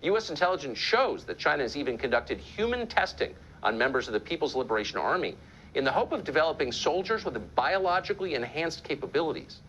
U.S. intelligence shows that China has even conducted human testing on members of the People's Liberation Army in the hope of developing soldiers with biologically enhanced capabilities.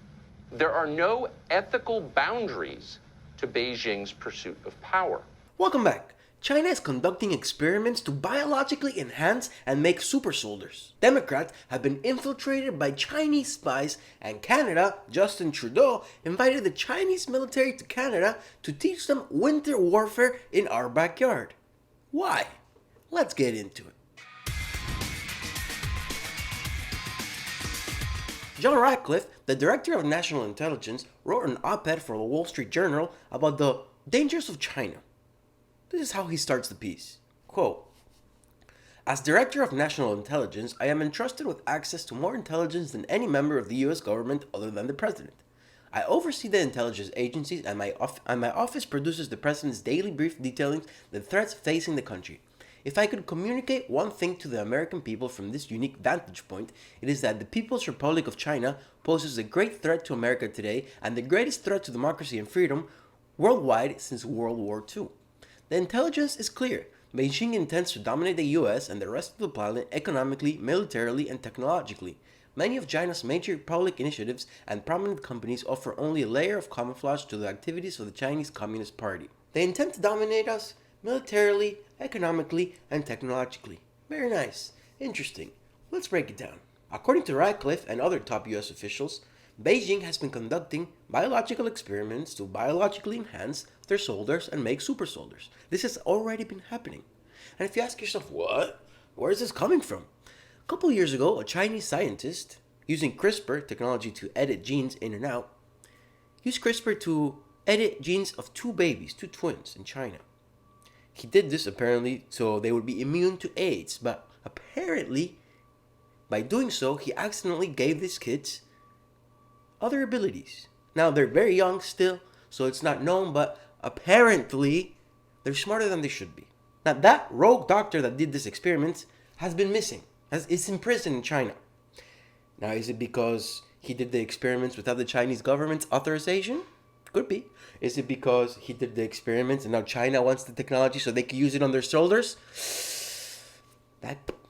There are no ethical boundaries to Beijing's pursuit of power. Welcome back. China is conducting experiments to biologically enhance and make super soldiers. Democrats have been infiltrated by Chinese spies, and Canada, Justin Trudeau, invited the Chinese military to Canada to teach them winter warfare in our backyard. Why? Let's get into it. John Ratcliffe, the director of national intelligence, wrote an op-ed for the Wall Street Journal about the dangers of China. This is how he starts the piece. Quote, "As Director of National Intelligence, I am entrusted with access to more intelligence than any member of the US government other than the President. I oversee the intelligence agencies and my office produces the President's daily brief detailing the threats facing the country. If I could communicate one thing to the American people from this unique vantage point, it is that the People's Republic of China poses a great threat to America today and the greatest threat to democracy and freedom worldwide since World War II. The intelligence is clear. Beijing intends to dominate the US and the rest of the planet economically, militarily, and technologically. Many of China's major public initiatives and prominent companies offer only a layer of camouflage to the activities of the Chinese Communist Party. They intend to dominate us militarily, economically, and technologically." Very nice. Interesting. Let's break it down. According to Ratcliffe and other top US officials, Beijing has been conducting biological experiments to biologically enhance their soldiers and make super soldiers. This has already been happening. And if you ask yourself, what? Where is this coming from? A couple years ago, a Chinese scientist, using CRISPR technology to edit genes in and out, used CRISPR to edit genes of two twins in China. He did this apparently so they would be immune to AIDS, but apparently, by doing so, he accidentally gave these kids other abilities. Now, they're very young still, so it's not known, but apparently, they're smarter than they should be. Now, that rogue doctor that did this experiment has been missing. Is in prison in China. Now, is it because he did the experiments without the Chinese government's authorization? Could be. Is it because he did the experiments and now China wants the technology so they can use it on their shoulders?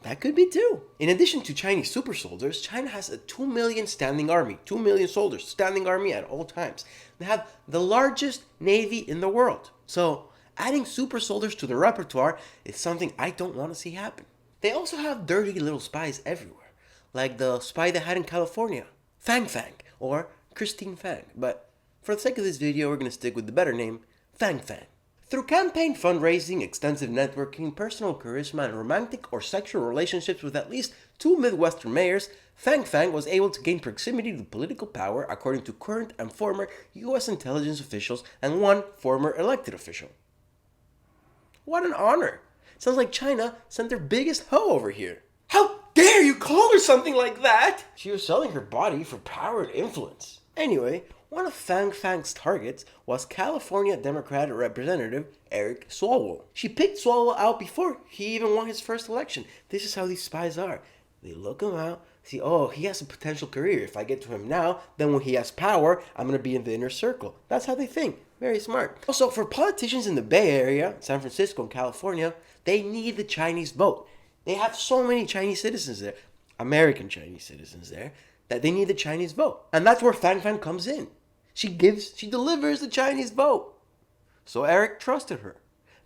That could be too. In addition to Chinese super soldiers, China has a 2 million standing army. 2 million soldiers, standing army at all times. They have the largest navy in the world. So adding super soldiers to the repertoire is something I don't want to see happen. They also have dirty little spies everywhere. Like the spy they had in California, Fang Fang, or Christine Fang. But for the sake of this video, we're going to stick with the better name, Fang Fang. Through campaign fundraising, extensive networking, personal charisma, and romantic or sexual relationships with at least 2 Midwestern mayors, Fang Fang was able to gain proximity to political power according to current and former US intelligence officials and one former elected official. What an honor! Sounds like China sent their biggest hoe over here. How dare you call her something like that? She was selling her body for power and influence. Anyway, one of Fang Fang's targets was California Democratic Representative Eric Swalwell. She picked Swalwell out before he even won his first election. This is how these spies are. They look him out, see, oh, he has a potential career. If I get to him now, then when he has power, I'm going to be in the inner circle. That's how they think. Very smart. Also, for politicians in the Bay Area, San Francisco and California, they need the Chinese vote. They have so many Chinese citizens there, American Chinese citizens there, that they need the Chinese vote. And that's where Fang Fang comes in. She delivers the Chinese vote. So Eric trusted her,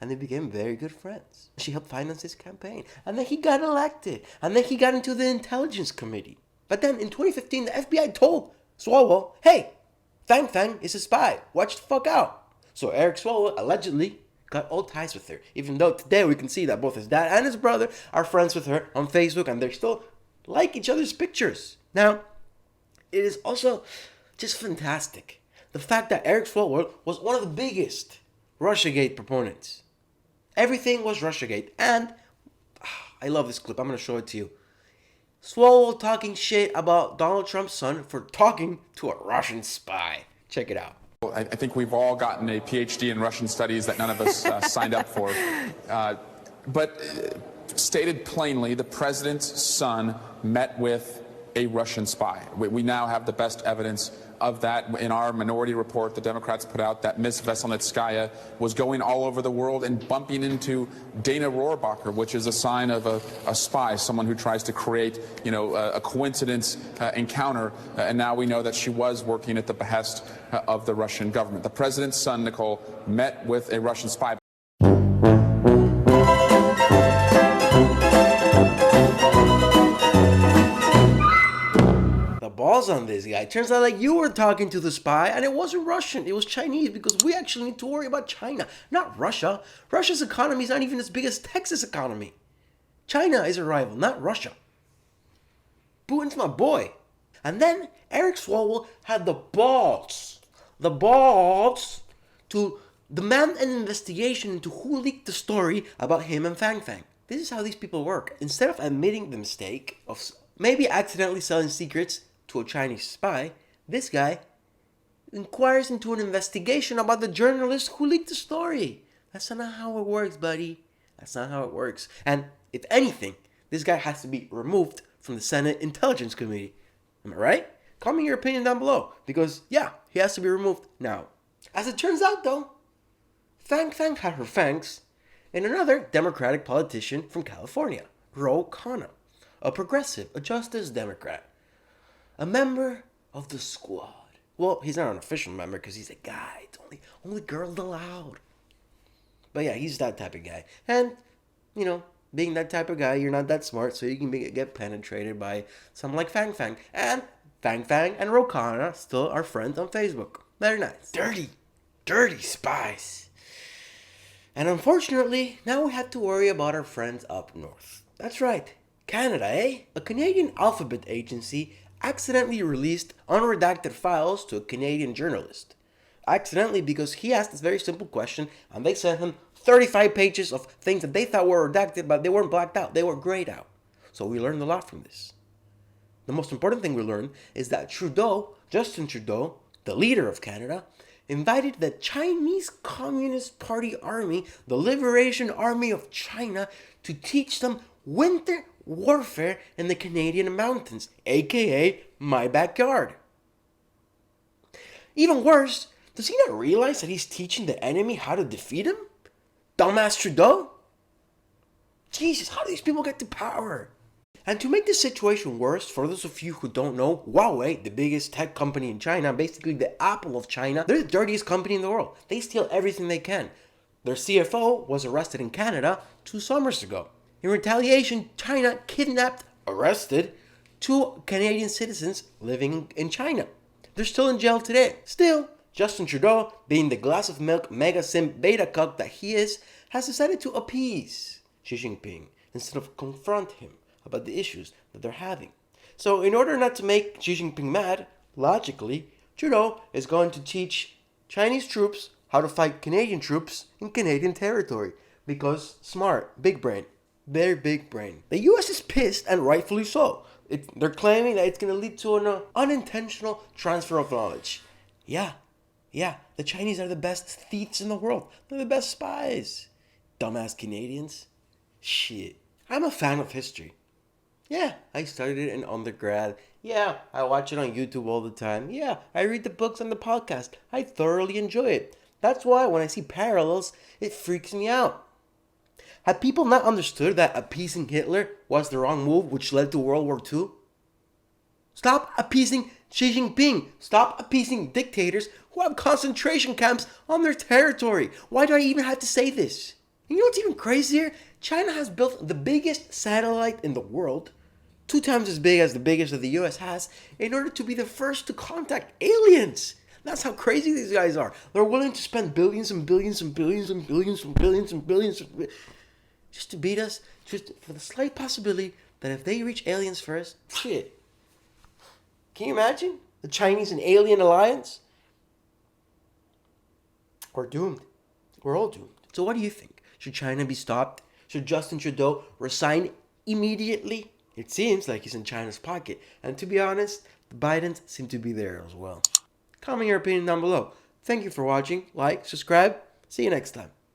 and they became very good friends. She helped finance his campaign, and then he got elected, and then he got into the intelligence committee. But then in 2015, the FBI told Swalwell, hey, Fang Fang is a spy, watch the fuck out. So Eric Swalwell allegedly cut all ties with her, even though today we can see that both his dad and his brother are friends with her on Facebook, and they still like each other's pictures. Now, it is also just fantastic. The fact that Eric Swalwell was one of the biggest Russiagate proponents. Everything was Russiagate. And I love this clip. I'm going to show it to you. Swalwell talking shit about Donald Trump's son for talking to a Russian spy. Check it out. I think we've all gotten a PhD in Russian studies that none of us signed up for. But stated plainly, the president's son met with a Russian spy. We now have the best evidence of that. In our minority report, the Democrats put out that Ms. Veselnitskaya was going all over the world and bumping into Dana Rohrabacher, which is a sign of a spy, someone who tries to create, a coincidence encounter. And now we know that she was working at the behest of the Russian government. The president's son, Nicole, met with a Russian spy. Balls on this guy. Turns out that you were talking to the spy and it wasn't Russian, it was Chinese, because we actually need to worry about China, not Russia. Russia's economy is not even as big as Texas' economy. China is a rival, not Russia. Putin's my boy. And then Eric Swalwell had the balls to demand an investigation into who leaked the story about him and Fang Fang. This is how these people work. Instead of admitting the mistake of maybe accidentally selling secrets to a Chinese spy, this guy inquires into an investigation about the journalist who leaked the story. That's not how it works, buddy. That's not how it works. And if anything, this guy has to be removed from the Senate Intelligence Committee. Am I right? Comment your opinion down below, because yeah, he has to be removed now. As it turns out though, Fang Fang had her fangs in another Democratic politician from California, Ro Khanna, a progressive, a Justice Democrat, a member of the squad. Well, he's not an official member because he's a guy. It's only girls allowed. But yeah, he's that type of guy. And, being that type of guy, you're not that smart, so you can get penetrated by someone like Fang Fang. And Fang Fang and Ro Khanna still are friends on Facebook. Very nice. Dirty spies. And unfortunately, now we have to worry about our friends up north. That's right. Canada, eh? A Canadian alphabet agency accidentally released unredacted files to a Canadian journalist. Accidentally, because he asked this very simple question and they sent him 35 pages of things that they thought were redacted, but they weren't blacked out, they were grayed out. So we learned a lot from this. The most important thing we learned is that Justin Trudeau, the leader of Canada, invited the Chinese Communist Party Army, the Liberation Army of China, to teach them winter warfare in the Canadian mountains, aka my backyard. Even worse, does he not realize that he's teaching the enemy how to defeat him? Dumbass Trudeau? Jesus, how do these people get to power? And to make the situation worse, for those of you who don't know, Huawei, the biggest tech company in China, basically the Apple of China, they're the dirtiest company in the world. They steal everything they can. Their CFO was arrested in Canada 2 summers ago. In retaliation, China arrested 2 Canadian citizens living in China. They're still in jail today. Still, Justin Trudeau, being the glass of milk mega simp beta cuck that he is, has decided to appease Xi Jinping instead of confront him about the issues that they're having. So in order not to make Xi Jinping mad, logically, Trudeau is going to teach Chinese troops how to fight Canadian troops in Canadian territory. Because smart, big brain. Very big brain. The US is pissed, and rightfully so. They're claiming that it's going to lead to an unintentional transfer of knowledge. Yeah, the Chinese are the best thieves in the world. They're the best spies. Dumbass Canadians. Shit. I'm a fan of history. Yeah, I studied it in undergrad. Yeah, I watch it on YouTube all the time. Yeah, I read the books and the podcast. I thoroughly enjoy it. That's why when I see parallels, it freaks me out. Had people not understood that appeasing Hitler was the wrong move, which led to World War II? Stop appeasing Xi Jinping. Stop appeasing dictators who have concentration camps on their territory. Why do I even have to say this? And you know what's even crazier? China has built the biggest satellite in the world, 2 times as big as the biggest that the US has, in order to be the first to contact aliens. That's how crazy these guys are. They're willing to spend billions and billions and billions and billions and billions and billions just to beat us, just for the slight possibility that if they reach aliens first, shit. Can you imagine? The Chinese and alien alliance? We're doomed. We're all doomed. So what do you think? Should China be stopped? Should Justin Trudeau resign immediately? It seems like he's in China's pocket. And to be honest, the Bidens seem to be there as well. Comment your opinion down below. Thank you for watching. Like, subscribe. See you next time.